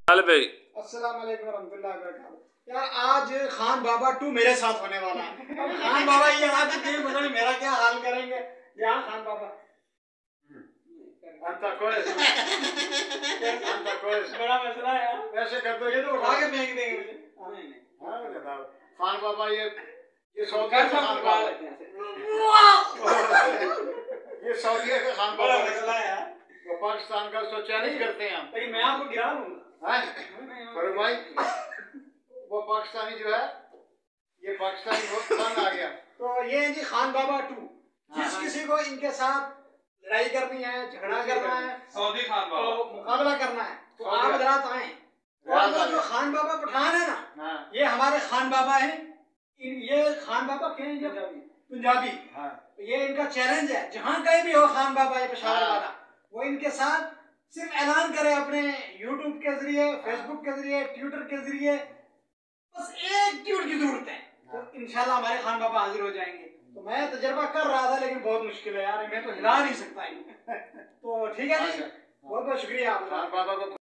भाई अस्सलाम वालेकुम रहमतुल्लाहि व बरकातहू। यार आज खान बाबा 2 मेरे साथ होने वाला है। अब खान बाबा ये आज गेम बताने मेरा क्या हाल करेंगे। यहाँ खान बाबा अंता कोई बड़ा मसला है यार। ऐसे कर दो ये तो उठा के फेंक देंगे मुझे। हाँ जनाब खान बाबा ये सौदिया का खान बाबा ये सौदिया का खान बड़ा बाबा मसला है यार। वो पाकिस्तान का उसको चैलेंज करते हैं हम लेकिन मैं आपको गिरा लूंगा। पर भाई वो पाकिस्तानी जो है ये पाकिस्तानी बहुत तंग आ गया। तो ये है जी खान बाबा 2। जिस किसी को इनके साथ लड़ाई करनी है, झगड़ा करना है, सऊदी खान बाबा तो मुकाबला करना है तो आप हजरात आए। और वो जो खान बाबा पठान है ना, ये हमारे खान बाबा हैं। ये खान बाबा क्या है? पंजाबी। ये इनका चैलेंज है, जहाँ कहीं भी हो खान बाबा ये पेशावर वाला, वो इनके साथ सिर्फ ऐलान करे अपने यूट्यूब के जरिए, फेसबुक के जरिए, ट्विटर के जरिए, बस एक ट्वीट की जरूरत है तो इंशाल्लाह हमारे खान बाबा हाजिर हो जाएंगे। तो मैं तजर्बा कर रहा था लेकिन बहुत मुश्किल है यार, मैं तो हिला नहीं सकता तो ठीक है जी, बहुत बहुत शुक्रिया आपका। खान बाबा को